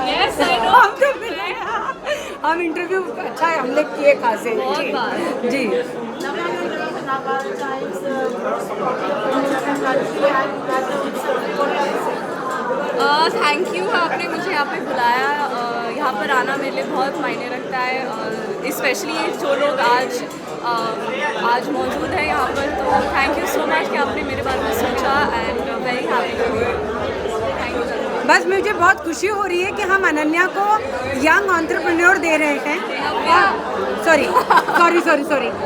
Yes, I know. हम तो मिले हैं। हम इंटरव्यू अच्छा है हमने किए खासे बहुत बार। जी थैंक यू आपने मुझे यहाँ पे बुलाया। यहाँ पर आना मेरे लिए बहुत मायने रखता है और स्पेशली जो लोग आज मौजूद है यहाँ पर, तो थैंक यू सो मच कि आपने मेरे बारे में सोचा and very happy. Thank you. बस मुझे बहुत खुशी हो रही है कि हम अनन्या को यंग एंटरप्रेन्योर दे रहे हैं सॉरी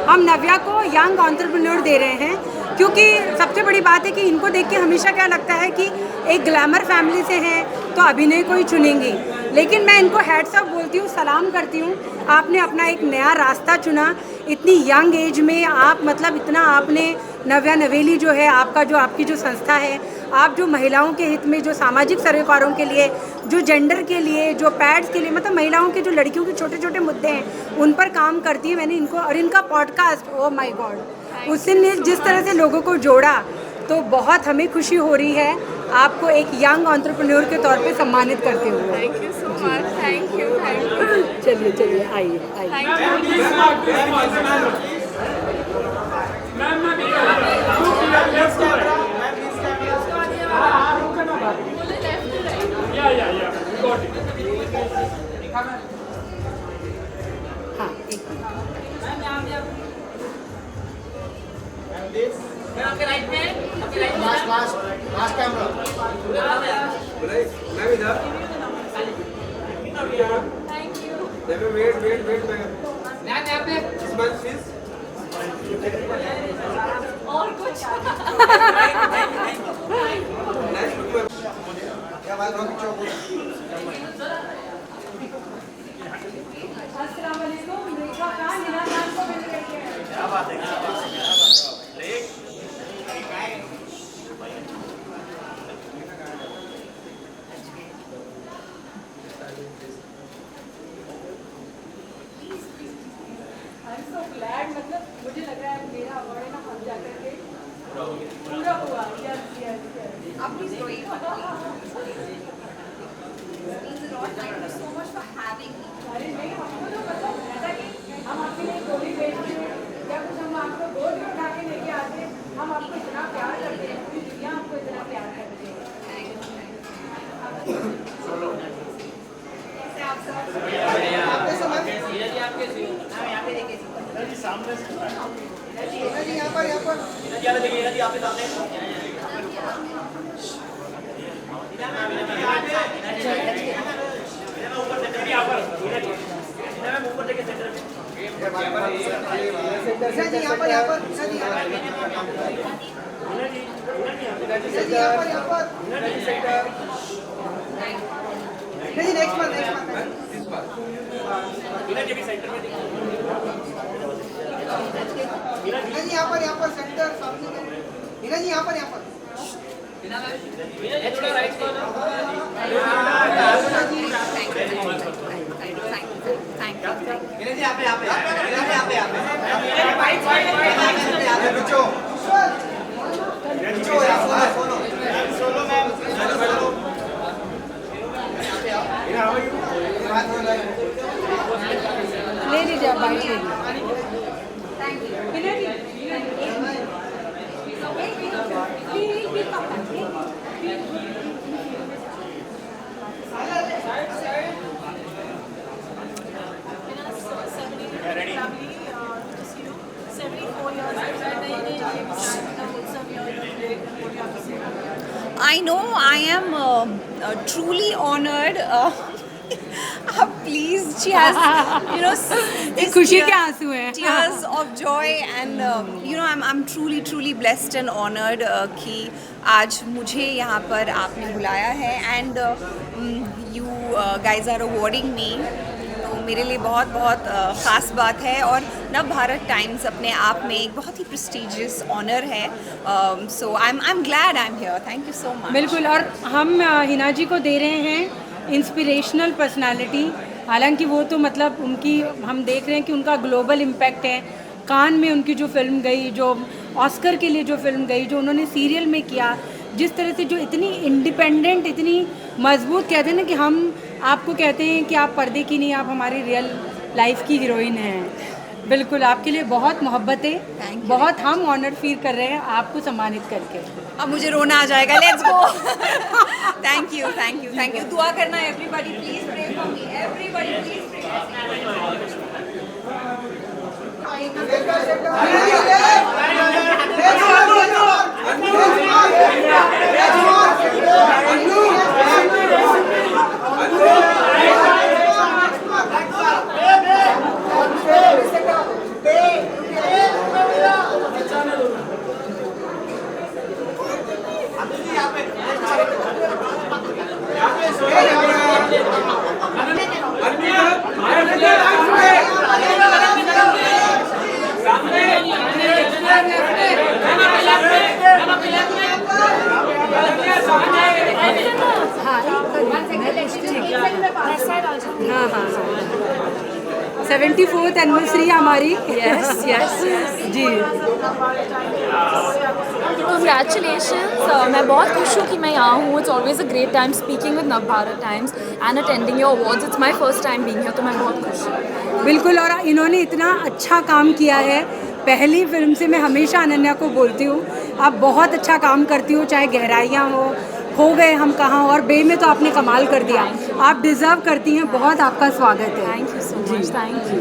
हम नव्या को यंग एंटरप्रेन्योर दे रहे हैं क्योंकि सबसे बड़ी बात है कि इनको देख के हमेशा क्या लगता है कि एक ग्लैमर फैमिली से हैं तो अभिनय को ही चुनेंगी, लेकिन मैं इनको हैट्स ऑफ बोलती हूँ, सलाम करती हूँ। आपने अपना एक नया रास्ता चुना इतनी यंग एज में, आप मतलब इतना आपने नव्या नवेली जो है आपकी जो संस्था है, आप जो महिलाओं के हित में, जो सामाजिक सरोकारों के लिए, जो जेंडर के लिए, जो पैड्स के लिए, मतलब महिलाओं के जो लड़कियों के छोटे छोटे मुद्दे हैं उन पर काम करती है। मैंने इनको और इनका पॉडकास्ट ओ माय गॉड उसने जिस तरह से लोगों को जोड़ा तो बहुत हमें खुशी हो रही है आपको एक यंग एंटरप्रेन्योर के तौर पे सम्मानित करते हुए। Thank you so much. Thank you. चलिए आइए हाँ एक Last camera. मैं इधर। Thank you. Wait, man. Smile, please. और कुछ Nice looking, man. Yeah, man, rock it, chop. अस्सलाम वालेकुम। रेखा खान हिना खान को मिल रही है। क्या बात है। I'm so glad, मतलब मुझे लग रहा है मेरा अवार्ड है ना हम जाकर के पूरा हुआ। यस आप please do it. Thank you so much for having me. अरे नहीं, हमको तो मतलब ऐसा कि हम आपके लिए गोली बेचते हैं या कुछ हम आपको गोद में उठा के लेके आते हैं, हम आपको इतना प्यार करते हैं, पूरी दुनिया आपको इतना प्यार करती है। ले लीजिए आप बाइट ले I know I am truly honored. Please, she has, these खुशी के आंसू हैं। tears of joy, and I'm truly blessed and honored कि आज मुझे यहाँ पर आपने बुलाया है and you guys are awarding me. तो मेरे लिए बहुत ख़ास बात है और नव भारत टाइम्स अपने आप में एक बहुत ही प्रेस्टिजियस ऑनर है. So I am glad I am here. Thank you so much. बिल्कुल, और हम हिना जी को दे रहे हैं इंस्पिरेशनल पर्सनालिटी। हालांकि वो तो मतलब उनकी हम देख रहे हैं कि उनका ग्लोबल इम्पैक्ट है। कान में उनकी जो फिल्म गई, जो ऑस्कर के लिए जो फिल्म गई, जो उन्होंने सीरियल में किया, जिस तरह से जो इतनी इंडिपेंडेंट, इतनी मजबूत, कहते हैं ना कि हम आपको कहते हैं कि आप पर्दे की नहीं, आप हमारी रियल लाइफ की हीरोइन हैं। बिल्कुल, आपके लिए बहुत मोहब्बत है, बहुत हम ऑनर फील कर रहे हैं आपको सम्मानित करके। अब मुझे रोना आ जाएगा, let's go. Thank you, thank you, thank you. दुआ करना everybody, please pray for me, everybody please pray. हाँ हाँ हाँ 74th एनिवर्सरी हमारी। यस यस जी कंग्रेचुलेशंस। मैं बहुत खुश हूँ कि मैं यहाँ हूँ। It's always a great time speaking with Navbharat Times and attending your awards. It's my first time being here, तो मैं बहुत खुश हूँ। बिल्कुल, और इन्होंने इतना अच्छा काम किया है। पहली फिल्म से मैं हमेशा अनन्या को बोलती हूँ आप बहुत अच्छा काम करती हो, चाहे गहराइयाँ हो गए हम कहाँ, और बे में तो आपने कमाल कर दिया। आप डिज़र्व करती हैं, बहुत आपका स्वागत है। Thank you so much. Thank you.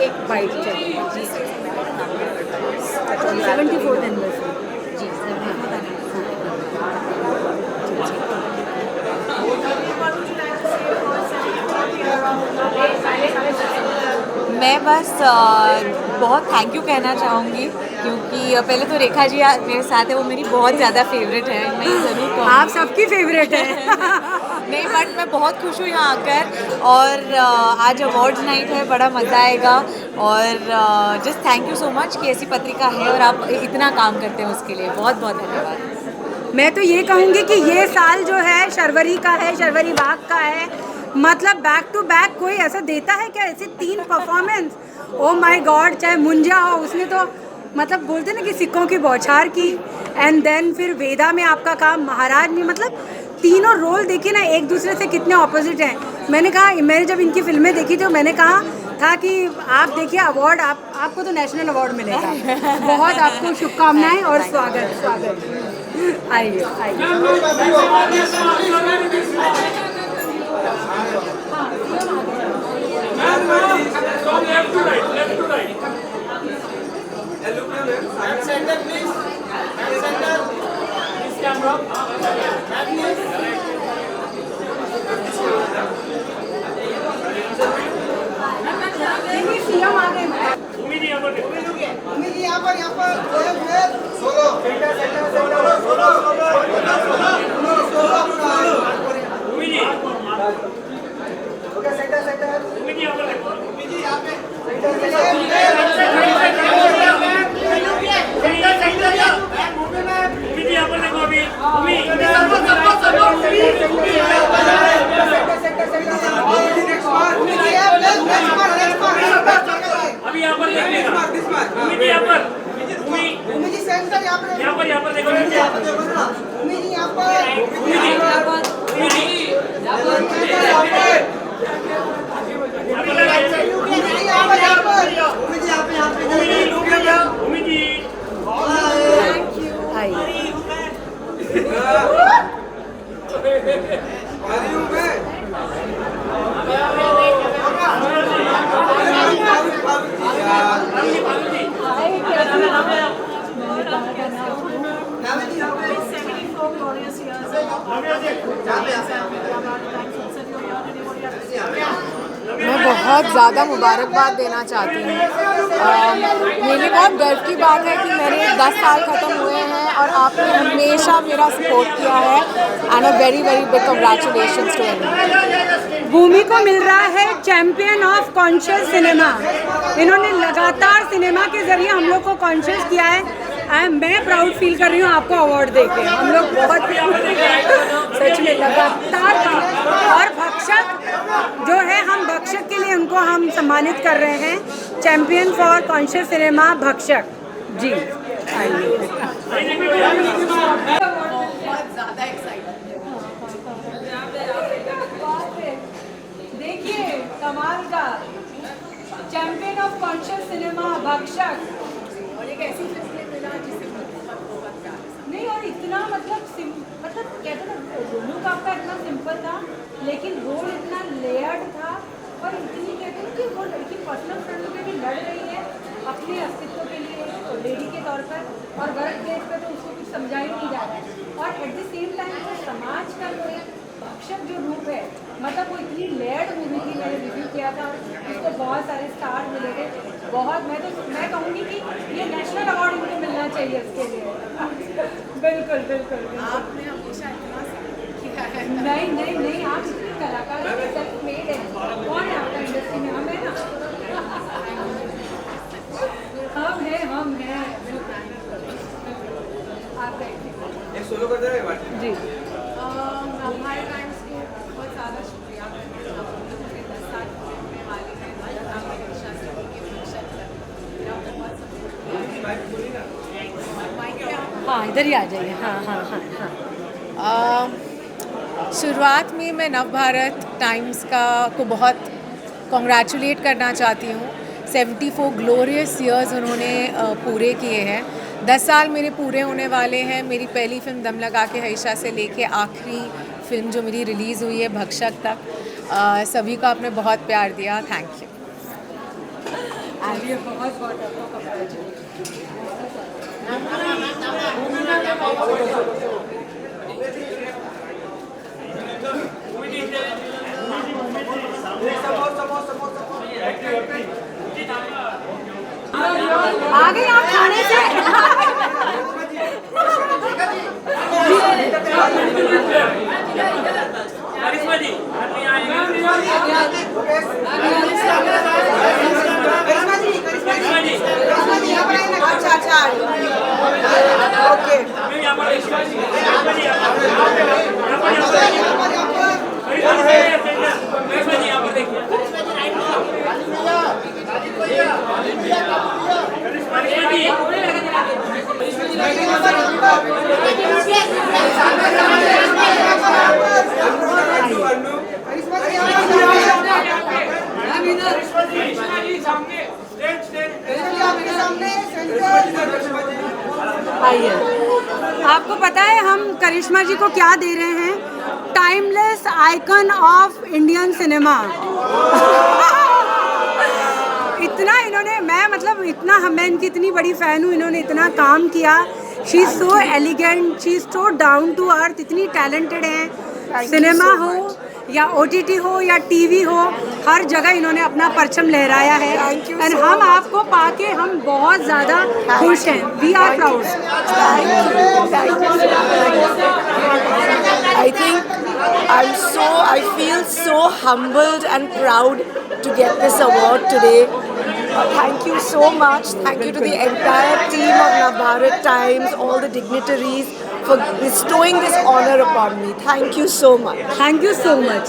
एक बाइट चाहिए। 74th anniversary. जी 74th। मैं बस बहुत थैंक यू कहना चाहूँगी, क्योंकि पहले तो रेखा जी मेरे साथ है, वो मेरी बहुत ज़्यादा फेवरेट है। मैं ये ज़रूर कहूँगी आप सबकी फेवरेट है। नहीं, बट मैं बहुत खुश हूँ यहाँ आकर, और आज अवार्ड्स नाइट है, बड़ा मज़ा आएगा। और just thank you so much कि ऐसी पत्रिका है और आप इतना काम करते हैं, उसके लिए बहुत बहुत धन्यवाद। मैं तो ये कहूँगी कि ये साल जो है शर्वरी का है, शर्वरी बाग का है। मतलब बैक टू बैक कोई ऐसा देता है क्या, ऐसे 3 परफॉर्मेंस? ओ माय गॉड, चाहे मुंजा हो, उसने तो मतलब बोलते ना कि सिक्कों की बौछार की। एंड देन फिर वेदा में आपका काम, महाराज में, मतलब तीनों रोल देखिए ना, एक दूसरे से कितने ऑपोजिट हैं। मैंने जब इनकी फिल्में देखी तो मैंने कहा था कि आप देखिए अवार्ड, आपको तो नेशनल अवार्ड मिलेगा। बहुत आपको शुभकामनाएं और स्वागत। आइए अभी यहाँ पर यहाँ पर देखो मैं बहुत ज़्यादा मुबारकबाद देना चाहती हूँ। मेरे लिए बहुत गर्व की बात है कि मेरे 10 साल ख़त्म हुए हैं और आपने हमेशा मेरा सपोर्ट किया है and a very very big congratulations to everyone. Bhumi को मिल रहा है चैंपियन ऑफ कॉन्शियस सिनेमा। इन्होंने लगातार सिनेमा के जरिए हम लोग को कॉन्शियस किया है। मैं प्राउड फील कर रही हूँ आपको अवार्ड देके। हम लोग बहुत सच में लगातार काम। और भक्षक जो है, हम भक्षक के लिए उनको हम सम्मानित कर रहे हैं, चैंपियन फॉर कॉन्शियस सिनेमा भक्षक जी। देखिए कमाल का चैंपियन ऑफ कॉन्शियस सिनेमा भक्षक। और एक ऐसी फिल्म मिला जिसे नहीं, और इतना मतलब कहते ना लुक आपका इतना सिंपल था, लेकिन रोल इतना लेयर्ड था और इतनी कहते हैं कि वो लड़की पर्सनल फ्रंट पे भी लड़ रही है अपने अस्तित्व के लिए लेडी के तौर पर, और वर्क प्लेस पे तो उसको कुछ समझा ही नहीं जा रहा है। और एट द सेम टाइम वो समाज का जो एक भक्षक जो रूप है, मतलब वो इतनी लेयर्ड मूवी की मैंने रिव्यू किया था और उसको बहुत सारे स्टार मिले थे। बहुत मैं कहूँगी कि ये नेशनल अवार्ड इनको मिलना चाहिए इसके लिए। बिल्कुल बिल्कुल। आपने हमेशा इतना किया है। नहीं, आप इतने कलाकार सेल्फ मेड हैं। कौन है आपका इंडस्ट्री में? हम है ना, हम हैं। आप एक सोलो कर दे रहे जी। हमारे टाइम्स को बहुत ज़्यादा शुक्रिया। 10 साल में वाली है हाँ, इधर ही आ जाइए। हाँ। शुरुआत में मैं नवभारत टाइम्स को बहुत कॉन्ग्रेचुलेट करना चाहती हूँ। 74 ग्लोरियस ईयर्स उन्होंने पूरे किए हैं। 10 साल मेरे पूरे होने वाले हैं। मेरी पहली फिल्म दम लगा के हईशा से लेके आखिरी फिल्म जो मेरी रिलीज़ हुई है भक्षक तक, सभी को आपने बहुत प्यार दिया। Thank you. आ गए आप खाने से। अच्छा ओके। आइए, आपको पता है हम करिश्मा जी को क्या दे रहे हैं? Timeless icon of Indian cinema. इतना इन्होंने, मैं इनकी इतनी बड़ी फ़ैन हूँ। इन्होंने इतना काम किया। She is so elegant, she is so down to earth, इतनी टैलेंटेड हैं। सिनेमा हो या OTT हो या TV हो, हर जगह इन्होंने अपना परचम लहराया है। एंड हम आपको पाके हम बहुत ज़्यादा खुश हैं। We are proud. I feel so humbled and proud to get this award today. Thank you so much. Thank you to the entire team of Navbharat Times, all the dignitaries for bestowing this honor upon me. Thank you so much. Thank you so much.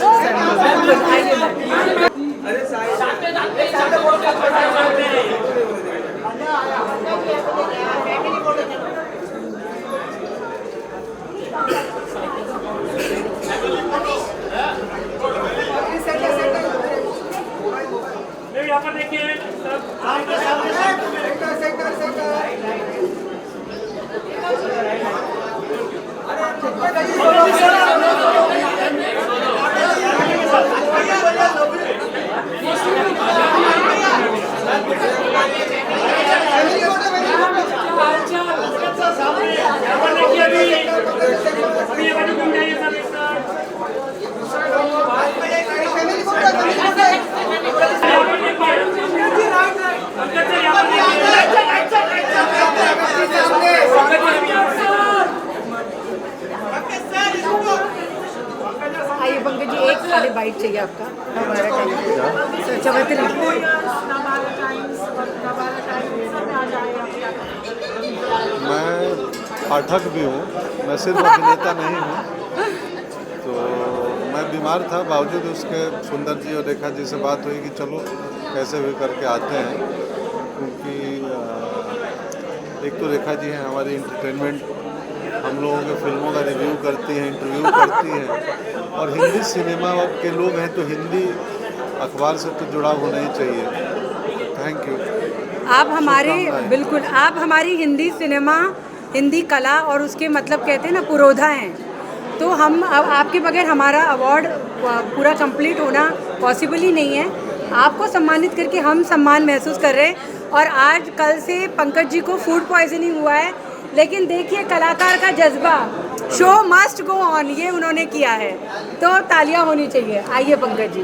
आइए पंकज जी, एक खाली bite चाहिए आपका हमारा time चवत्री। मैं पाठक भी हूँ, मैं सिर्फ अभिनेता नहीं हूँ। तो मैं बीमार था, बावजूद उसके सुंदर जी और रेखा जी से बात हुई कि चलो कैसे भी करके आते हैं, क्योंकि एक तो रेखा जी हैं हमारी एंटरटेनमेंट, हम लोगों के फिल्मों का रिव्यू करती हैं, इंटरव्यू करती हैं, और हिंदी सिनेमा के लोग हैं तो हिंदी अखबार से तो जुड़ा होना ही चाहिए। Thank you. आप हमारे बिल्कुल, आप हमारी हिंदी सिनेमा, हिंदी कला और उसके मतलब कहते हैं ना पुरोधा हैं, तो हम अब आपके बगैर हमारा अवार्ड पूरा कंप्लीट होना पॉसिबल ही नहीं है। आपको सम्मानित करके हम सम्मान महसूस कर रहे हैं। और आज कल से पंकज जी को फूड पॉइजनिंग हुआ है, लेकिन देखिए कलाकार का जज्बा, शो मस्ट गो ऑन, ये उन्होंने किया है, तो तालियां होनी चाहिए। आइए पंकज जी।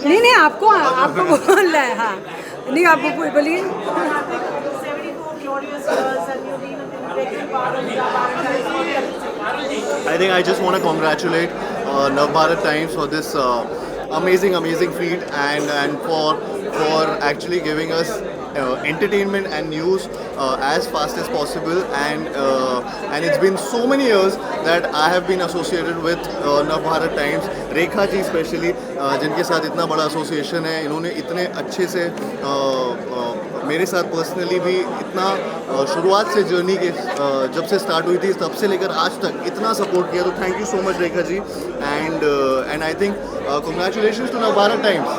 नहीं आपको बोलना है। हाँ नहीं, आप बोलिए। I think I just want to congratulate Navbharat Times for this amazing feat and for actually giving us entertainment and news as fast as possible, and it's been so many years that I have been associated with Navbharat Times. Rekha ji specially जिनके साथ इतना बड़ा association है, इन्होंने इतने अच्छे से मेरे साथ पर्सनली भी इतना शुरुआत से जर्नी के जब से स्टार्ट हुई थी तब से लेकर आज तक इतना सपोर्ट किया, तो thank you so much Rekha ji. And I think congratulations to Navbharat Times.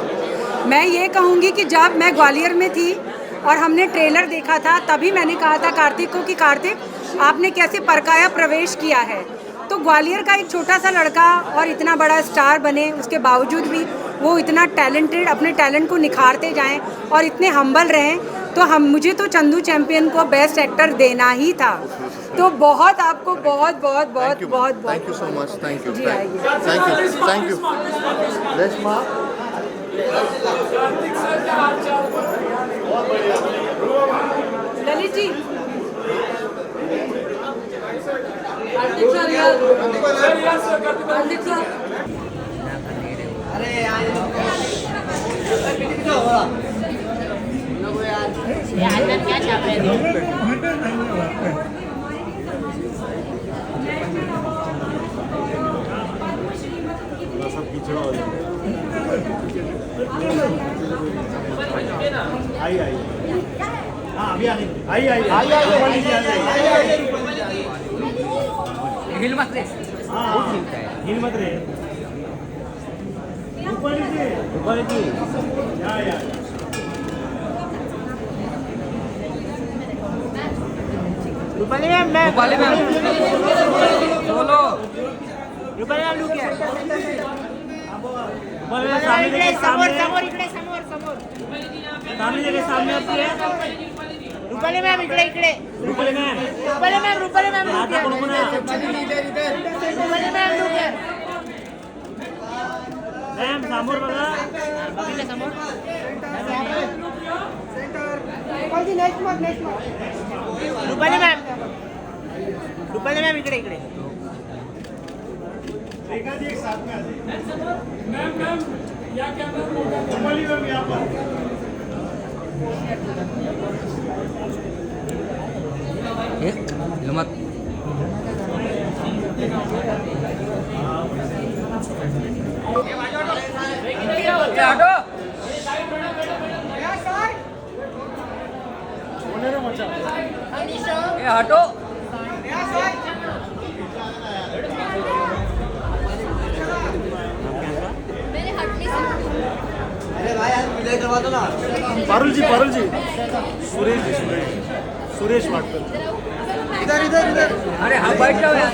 मैं ये कहूँगी कि जब मैं ग्वालियर में थी और हमने ट्रेलर देखा था, तभी मैंने कहा था कार्तिक को कि कार्तिक आपने कैसे परकाया प्रवेश किया है। तो ग्वालियर का एक छोटा सा लड़का और इतना बड़ा स्टार बने, उसके बावजूद भी वो इतना टैलेंटेड, अपने टैलेंट को निखारते जाएं और इतने हम्बल रहें, तो मुझे तो चंदू चैंपियन को बेस्ट एक्टर देना ही था। तो बहुत आपको बहुत बहुत बहुत बहुत thank you so much, thank you, जी, आइए। Thank you. रेशमा ललित जी, क्या छाप रहे थे? हिल मत रे, हिल मत रे, ऊपर जी या रूपाली मैम बोलो, रूपाली मैम लुक है, रूपाली मैम सामने देखिए, समोर इकडे, समोर सामने देखिए, सामने होती है रूपाली मैम, इकडे रूपाली मैम लुक है, रूपाली मैम लुक है मैम, समोर बघा, बघितलं समोर, रूपाली मैम इकडे रेखा जी एक साथ में आ जाइए। मैम या क्या रूपाली मैम यहाँ पर मत हटो, पारुल जी सुरेश वाटकर इधर अरे हाँ बैठ जाओ यार।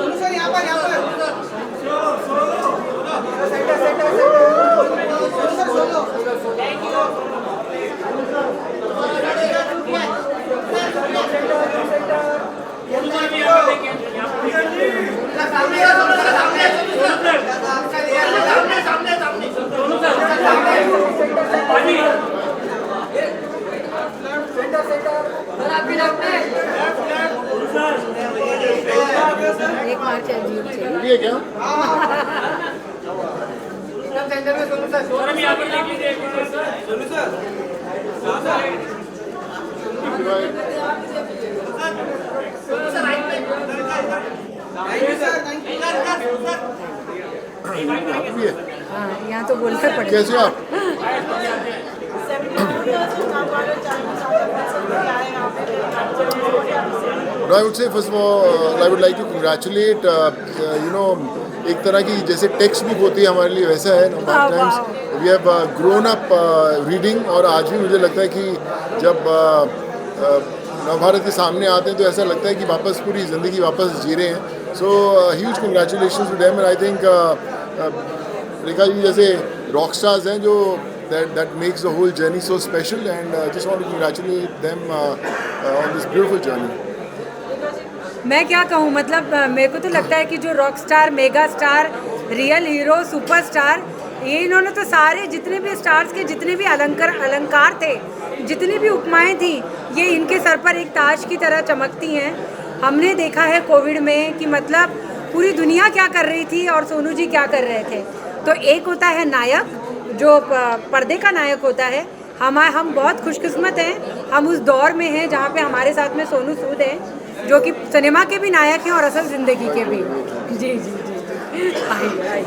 सर यहाँ पर एक मार्च चाहिए ये क्या हाँ, यहाँ तो बोलना पड़ेगा। कैसे आप? No, I would say first of all, I would like to congratulate, एक तरह की जैसे टेक्स्ट बुक होती है हमारे लिए वैसा है Navbharat Times. We have grown up reading, और आज भी मुझे लगता है कि जब नवभारत के सामने आते हैं तो ऐसा लगता है कि वापस पूरी ज़िंदगी वापस जी रहे हैं। So huge congratulations to them, and I think Rekha ji जैसे रॉक स्टार्स हैं जो that makes the whole journey so special, and just want to congratulate them on this beautiful journey. मैं क्या कहूँ, मतलब मेरे को तो लगता है कि जो rock star, mega star, real hero, superstar, ये इन्होंने तो सारे जितने भी स्टार्स के जितने भी अलंकार थे, जितनी भी उपमाएं थी, ये इनके सर पर एक ताज की तरह चमकती हैं। हमने देखा है कोविड में कि मतलब पूरी दुनिया क्या कर रही थी और सोनू जी क्या कर रहे थे। तो एक होता है नायक जो पर्दे का नायक होता है, हम बहुत खुशकिस्मत हैं, हम उस दौर में हैं जहाँ पे हमारे साथ में सोनू सूद हैं जो कि सिनेमा के भी नायक हैं और असल ज़िंदगी के भी। जी जी जी आइए आइए।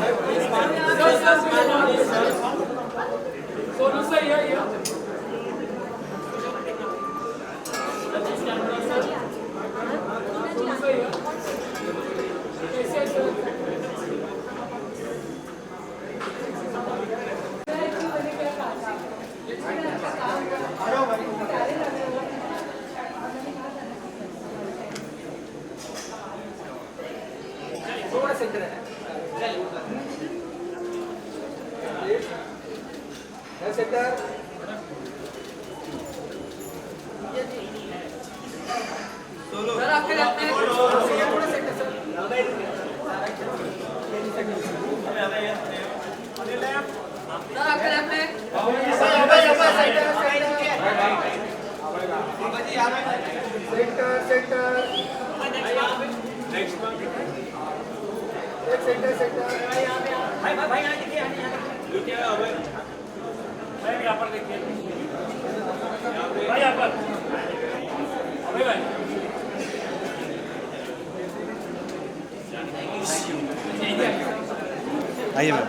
आइए मैम।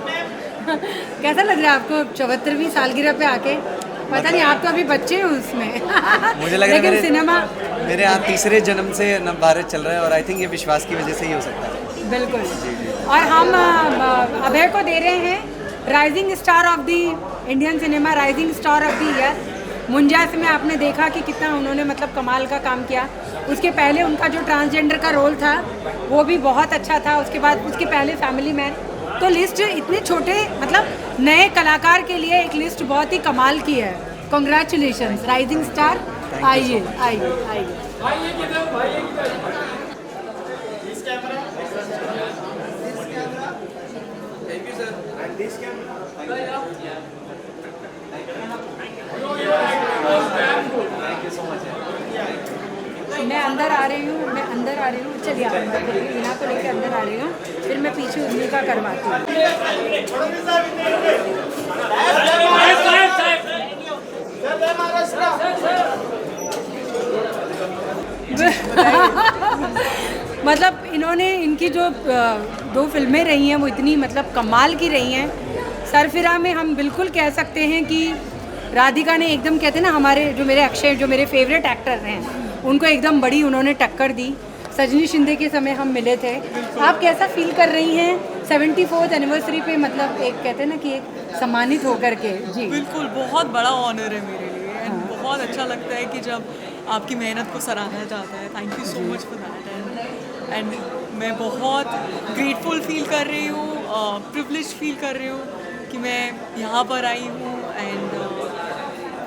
कैसा लग रहा है आपको 74वीं सालगिरह पे आके? पता नहीं, आप तो अभी बच्चे हो उसमें। मुझे लग रहा है लेकिन सिनेमा मेरे यहाँ तीसरे जन्म से नवभारत चल रहा है और आई थिंक ये विश्वास की वजह से ही हो सकता है। बिल्कुल। और हम अभय को दे रहे हैं rising star of the Indian cinema, rising star of the year. मुंजास में आपने देखा कि कितना उन्होंने मतलब कमाल का काम किया। उसके पहले उनका जो ट्रांसजेंडर का रोल था वो भी बहुत अच्छा था। उसके बाद उसके पहले फैमिली मैन। तो लिस्ट इतने छोटे मतलब नए कलाकार के लिए एक लिस्ट बहुत ही कमाल की है। Congratulations rising star. आइए आइए आइए। मैं अंदर आ रही हूँ, चलिए आप अंदर चलिए, रीना को लेके अंदर आ रही हूँ, फिर मैं पीछे उन्हीं का करवाती हूँ। मतलब इन्होंने इनकी जो 2 फिल्में रही हैं वो इतनी मतलब कमाल की रही हैं। सरफिरा में हम बिल्कुल कह सकते हैं कि राधिका ने एकदम, कहते हैं ना, हमारे जो मेरे अक्षय जो मेरे फेवरेट एक्टर हैं उनको एकदम बड़ी उन्होंने टक्कर दी। सजनी शिंदे के समय हम मिले थे। आप कैसा फील कर रही हैं 74th एनिवर्सरी पे, मतलब एक कहते हैं ना कि एक सम्मानित होकर के? जी बिल्कुल, बहुत बड़ा ऑनर है मेरे लिए एंड बहुत अच्छा लगता है कि जब आपकी मेहनत को सराहा जाता है। Thank you so much for that and मैं बहुत ग्रेटफुल फील कर रही हूँ, प्रिविलेज फील कर रही हूँ कि मैं यहाँ पर आई हूँ एंड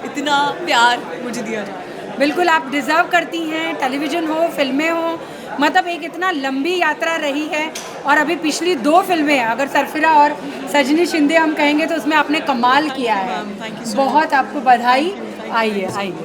इतना प्यार मुझे दिया जा रहा है। बिल्कुल, आप डिज़र्व करती हैं। टेलीविज़न हो, फिल्में हो, मतलब एक इतना लंबी यात्रा रही है। और अभी पिछली 2 फिल्में, अगर सरफिरा और सजनी शिंदे हम कहेंगे तो उसमें आपने कमाल किया है। बहुत आपको बधाई। आइए आइए।